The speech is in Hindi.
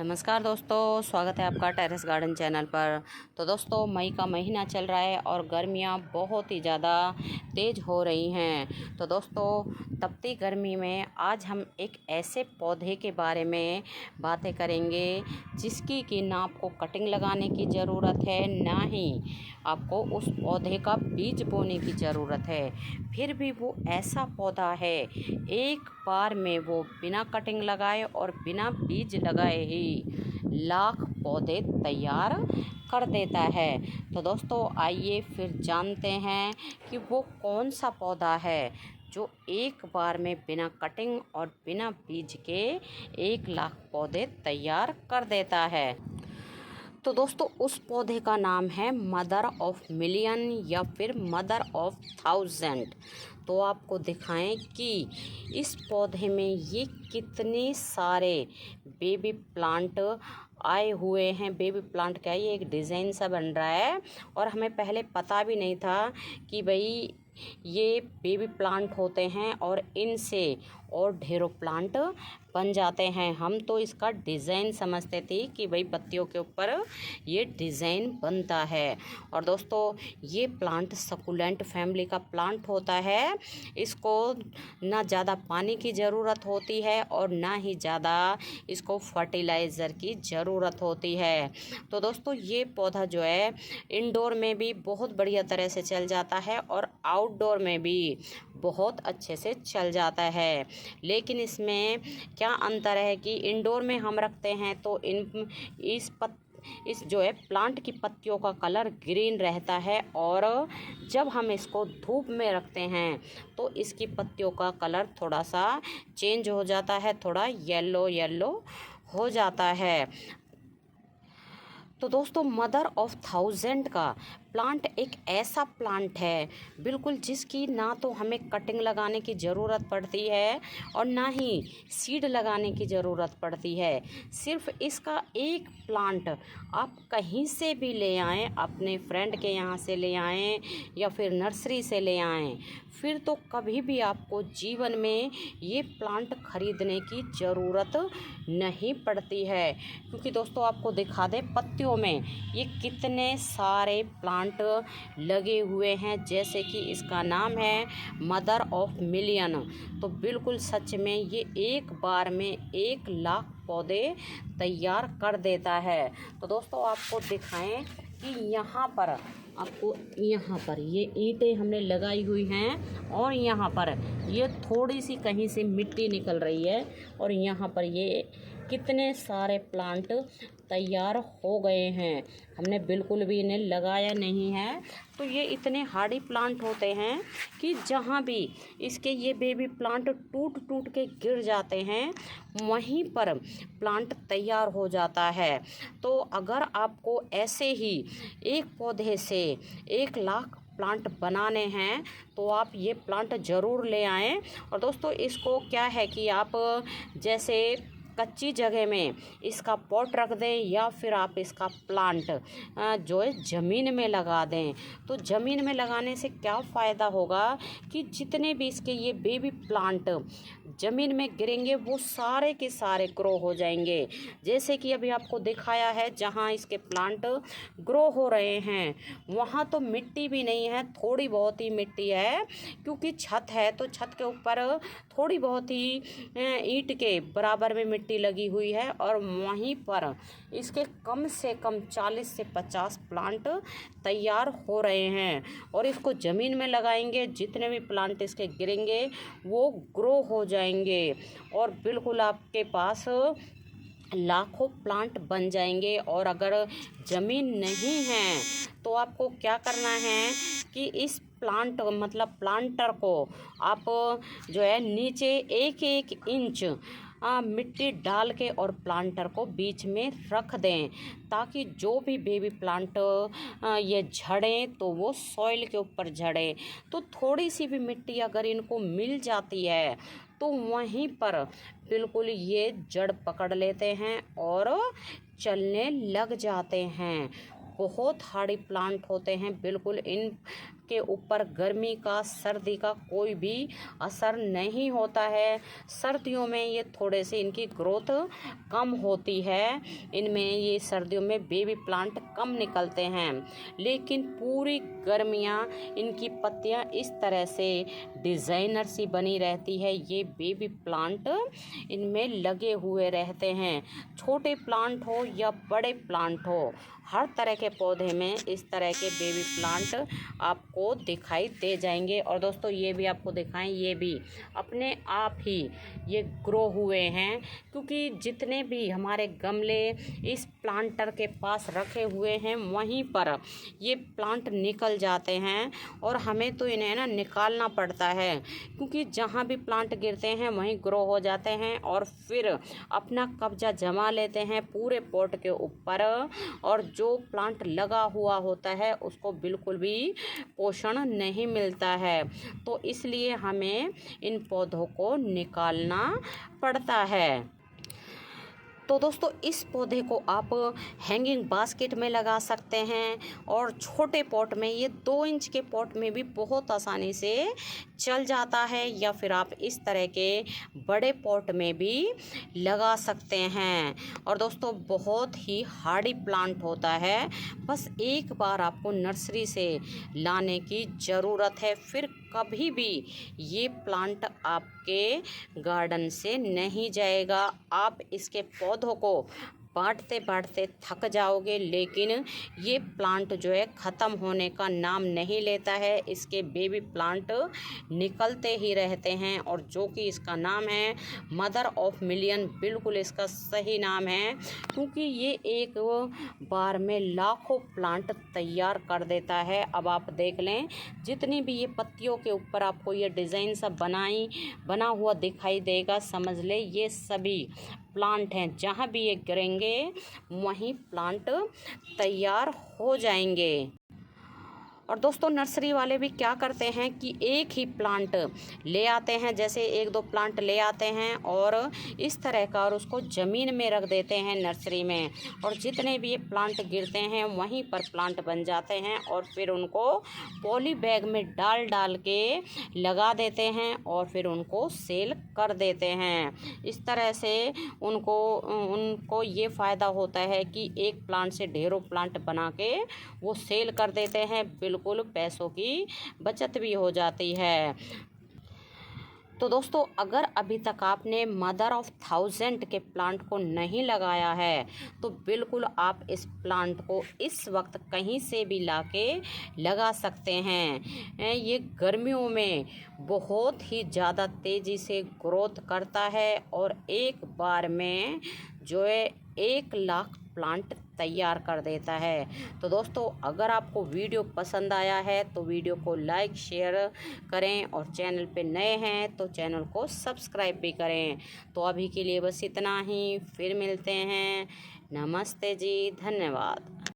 नमस्कार दोस्तों, स्वागत है आपका टेरेस गार्डन चैनल पर। तो दोस्तों, मई का महीना चल रहा है और गर्मियां बहुत ही ज़्यादा तेज़ हो रही हैं। तो दोस्तों, तपती गर्मी में आज हम एक ऐसे पौधे के बारे में बातें करेंगे जिसकी कि ना आपको कटिंग लगाने की ज़रूरत है, ना ही आपको उस पौधे का बीज बोने की ज़रूरत है। फिर भी वो ऐसा पौधा है, एक बार में वो बिना कटिंग लगाए और बिना बीज लगाए ही लाख पौधे तैयार कर देता है। तो दोस्तों, आइए फिर जानते हैं कि वो कौन सा पौधा है जो एक बार में बिना कटिंग और बिना बीज के 1 लाख पौधे तैयार कर देता है। तो दोस्तों, उस पौधे का नाम है मदर ऑफ मिलियन या फिर मदर ऑफ थाउजेंड। तो आपको दिखाएं कि इस पौधे में ये कितने सारे बेबी प्लांट आए हुए हैं। बेबी प्लांट क्या है, ये एक डिज़ाइन सा बन रहा है और हमें पहले पता भी नहीं था कि भाई ये बेबी प्लांट होते हैं और इनसे और ढेरों प्लांट बन जाते हैं। हम तो इसका डिज़ाइन समझते थे कि भाई पत्तियों के ऊपर ये डिज़ाइन बनता है। और दोस्तों, ये प्लांट सकुलेंट फैमिली का प्लांट होता है। इसको ना ज़्यादा पानी की ज़रूरत होती है और ना ही ज़्यादा इसको फर्टिलाइज़र की ज़रूरत होती है। तो दोस्तों, ये पौधा जो है इंडोर में भी बहुत बढ़िया तरह से चल जाता है और आउटडोर में भी बहुत अच्छे से चल जाता है। लेकिन इसमें क्या अंतर है कि इंडोर में हम रखते हैं तो इस जो है प्लांट की पत्तियों का कलर ग्रीन रहता है और जब हम इसको धूप में रखते हैं तो इसकी पत्तियों का कलर थोड़ा सा चेंज हो जाता है, थोड़ा येलो येलो हो जाता है। तो दोस्तों, मदर ऑफ थाउजेंड का प्लांट एक ऐसा प्लांट है बिल्कुल जिसकी ना तो हमें कटिंग लगाने की ज़रूरत पड़ती है और ना ही सीड लगाने की ज़रूरत पड़ती है। सिर्फ इसका एक प्लांट आप कहीं से भी ले आएँ, अपने फ्रेंड के यहाँ से ले आएँ या फिर नर्सरी से ले आएँ, फिर तो कभी भी आपको जीवन में ये प्लांट खरीदने की ज़रूरत नहीं पड़ती है। क्योंकि दोस्तों, आपको दिखा दें पत्तियों में ये कितने सारे प्लांट लगे हुए हैं, जैसे कि इसका नाम है मदर ऑफ मिलियन। तो बिल्कुल सच में ये एक बार में 1 लाख पौधे तैयार कर देता है। तो दोस्तों, आपको दिखाएं कि यहाँ पर ये ईंटें हमने लगाई हुई हैं और यहाँ पर ये थोड़ी सी कहीं से मिट्टी निकल रही है और यहाँ पर ये कितने सारे प्लांट तैयार हो गए हैं। हमने बिल्कुल भी इन्हें लगाया नहीं है। तो ये इतने हार्डी प्लांट होते हैं कि जहाँ भी इसके ये बेबी प्लांट टूट टूट के गिर जाते हैं वहीं पर प्लांट तैयार हो जाता है। तो अगर आपको ऐसे ही एक पौधे से 1 लाख प्लांट बनाने हैं तो आप ये प्लांट ज़रूर ले आएँ। और दोस्तों, इसको क्या है कि आप जैसे कच्ची जगह में इसका पॉट रख दें या फिर आप इसका प्लांट जो है ज़मीन में लगा दें। तो ज़मीन में लगाने से क्या फ़ायदा होगा कि जितने भी इसके ये बेबी प्लांट ज़मीन में गिरेंगे वो सारे के सारे ग्रो हो जाएंगे। जैसे कि अभी आपको दिखाया है, जहाँ इसके प्लांट ग्रो हो रहे हैं वहाँ तो मिट्टी भी नहीं है, थोड़ी बहुत ही मिट्टी है क्योंकि छत है। तो छत के ऊपर थोड़ी बहुत ही ईंट के बराबर में मिट्टी लगी हुई है और वहीं पर इसके कम से कम 40 से 50 प्लांट तैयार हो रहे हैं। और इसको ज़मीन में लगाएंगे, जितने भी प्लांट इसके गिरेंगे वो ग्रो हो जाएंगे और बिल्कुल आपके पास लाखों प्लांट बन जाएंगे। और अगर ज़मीन नहीं है तो आपको क्या करना है कि इस प्लांटर को आप जो है नीचे 1-1 इंच मिट्टी डाल के और प्लांटर को बीच में रख दें, ताकि जो भी बेबी प्लांट ये झड़ें तो वो सॉइल के ऊपर झड़े। तो थोड़ी सी भी मिट्टी अगर इनको मिल जाती है तो वहीं पर बिल्कुल ये जड़ पकड़ लेते हैं और चलने लग जाते हैं। बहुत हार्डी प्लांट होते हैं, बिल्कुल इन के ऊपर गर्मी का, सर्दी का कोई भी असर नहीं होता है। सर्दियों में ये थोड़े से इनकी ग्रोथ कम होती है, इनमें ये सर्दियों में बेबी प्लांट कम निकलते हैं, लेकिन पूरी गर्मियाँ इनकी पत्तियाँ इस तरह से डिज़ाइनर सी बनी रहती है। ये बेबी प्लांट इनमें लगे हुए रहते हैं, छोटे प्लांट हो या बड़े प्लांट हो, हर तरह के पौधे में इस तरह के बेबी प्लांट आपको दिखाई दे जाएंगे। और दोस्तों ये भी आपको दिखाएं, ये भी अपने आप ही ये ग्रो हुए हैं, क्योंकि जितने भी हमारे गमले इस प्लांटर के पास रखे हुए हैं वहीं पर ये प्लांट निकल जाते हैं, और हमें तो इन्हें ना निकालना पड़ता है, क्योंकि जहाँ भी प्लांट गिरते हैं वहीं ग्रो हो जाते हैं और फिर अपना कब्जा जमा लेते हैं पूरे पॉट के ऊपर, और जो प्लांट लगा हुआ होता है उसको बिल्कुल भी पोषण नहीं मिलता है। तो इसलिए हमें इन पौधों को निकालना पड़ता है। तो दोस्तों इस पौधे को आप हैंगिंग बास्केट में लगा सकते हैं, और छोटे पॉट में, ये 2 इंच के पॉट में भी बहुत आसानी से चल जाता है, या फिर आप इस तरह के बड़े पॉट में भी लगा सकते हैं। और दोस्तों बहुत ही हार्डी प्लांट होता है, बस एक बार आपको नर्सरी से लाने की ज़रूरत है, फिर कभी भी ये प्लांट आपके गार्डन से नहीं जाएगा। आप इसके पौधों को बांटते बांटते थक जाओगे, लेकिन ये प्लांट जो है ख़त्म होने का नाम नहीं लेता है। इसके बेबी प्लांट निकलते ही रहते हैं, और जो कि इसका नाम है मदर ऑफ मिलियन, बिल्कुल इसका सही नाम है, क्योंकि ये एक बार में लाखों प्लांट तैयार कर देता है। अब आप देख लें, जितनी भी ये पत्तियों के ऊपर आपको ये डिज़ाइन सा बना हुआ दिखाई देगा, समझ ले ये सभी प्लांट हैं, जहाँ भी ये गिरेंगे वहीं प्लांट तैयार हो जाएंगे। और दोस्तों नर्सरी वाले भी क्या करते हैं कि एक ही प्लांट ले आते हैं, जैसे 1-2 प्लांट ले आते हैं और इस तरह का, और उसको ज़मीन में रख देते हैं नर्सरी में, और जितने भी ये प्लांट गिरते हैं वहीं पर प्लांट बन जाते हैं, और फिर उनको पॉली बैग में डाल डाल के लगा देते हैं और फिर उनको सेल कर देते हैं। इस तरह से उनको ये फ़ायदा होता है कि एक प्लांट से ढेरों प्लांट बना के वो सेल कर देते हैं, बिल्कुल पैसों की बचत भी हो जाती है। तो दोस्तों अगर अभी तक आपने मदर ऑफ 1000 के प्लांट को नहीं लगाया है, तो बिल्कुल आप इस प्लांट को इस वक्त कहीं से भी लाके लगा सकते हैं। ये गर्मियों में बहुत ही ज़्यादा तेज़ी से ग्रोथ करता है, और एक बार में जो है 1 लाख प्लांट तैयार कर देता है। तो दोस्तों अगर आपको वीडियो पसंद आया है तो वीडियो को लाइक शेयर करें, और चैनल पे नए हैं तो चैनल को सब्सक्राइब भी करें। तो अभी के लिए बस इतना ही, फिर मिलते हैं। नमस्ते जी, धन्यवाद।